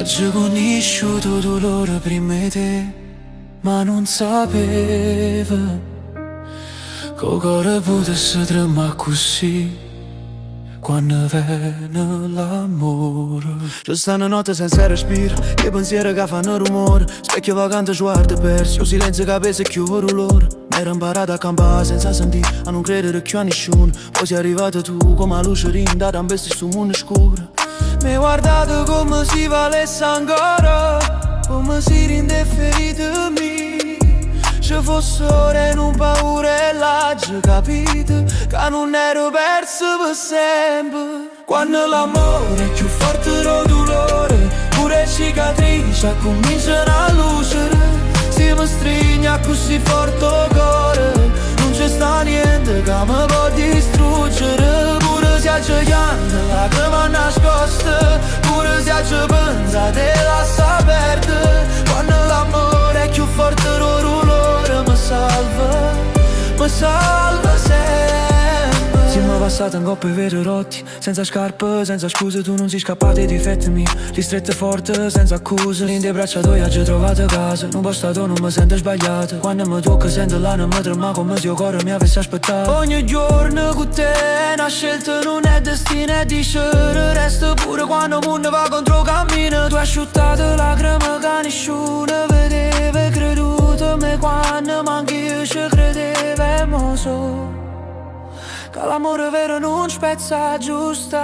Oggi conosciuto dolore prima di te, ma non sapeva che il cuore potesse tremare così quando viene l'amore. Ci stanno notte senza respiro, che pensieri che fanno rumore, specchio vagante, sguardo persi, o silenzio che pesa e chiudo loro. Mi ero imparato a campare senza sentire, a non credere più a nessuno. Poi sei arrivato tu, come la luce rindata in bestia sto mondo scuro. Mi hai guardato come si valesse ancora, come si rinde ferite mi. Ci fosse ora in un paura e l'hai capito che non ero perso per sempre. Quando l'amore è più forte del dolore, pure cicatrici cominciano a lucere. Si mi stringe così forte il cuore, non c'è sta niente che mi può distruggere. Pure se c'è pianto, lacrime nascoste, pure se c'è pensate e lascia perdere. Quando l'amore è più forte del dolore, mi salva sempre. Siamo passati in coppia veri rotti, senza scarpe, senza scuse. Tu non sei scappato ai difetti miei, li strette forte, senza accuse. In dei bracciatoi oggi trovato casa, non bastato, non mi sento sbagliato. Quando mi tocca sento l'anima trema come se il cuore mi avesse aspettato. Ogni giorno con te è una scelta, non è destino, è discere. Resto pure quando il mondo va contro cammino. Tu hai asciuttato lacrime che nessuno vedeva, creduto me quando manchi io ci credevo. E mo so che l'amore vero non spezza giusta.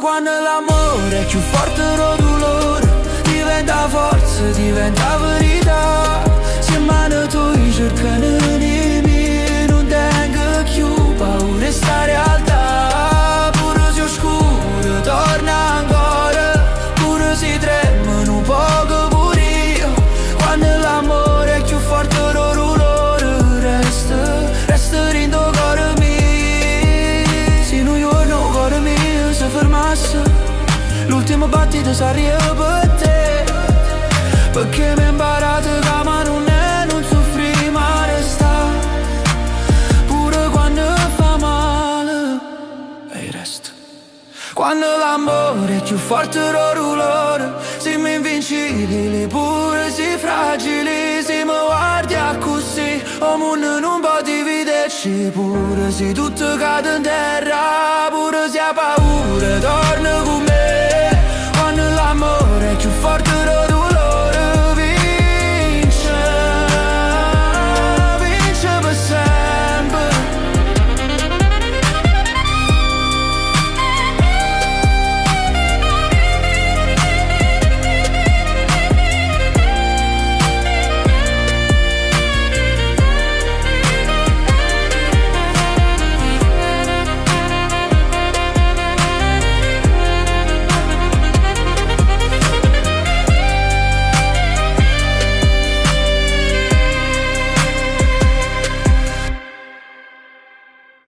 Quando l'amore è più forte del dolore, diventa forza, diventa verità. Se mano tu cercano di me, non tengo più paura di sta realtà. Pure se oscuro torna ancora, pure se tremano un poco pure io. Quando l'amore è più forte del dolore, resta rindo cuore mio. Se un giorno il cuore mio si fermasse, l'ultimo battito sarebbe per te, perché mi hai imparato che amare non è non soffrire ma resta. Pure quando fa male e resta. Quando l'amore è più forte del dolore, siamo invincibili pure si fragili. Se mi guardi così, il mondo non può dividerci. Pure se tutto cade in terra, pure se ha paura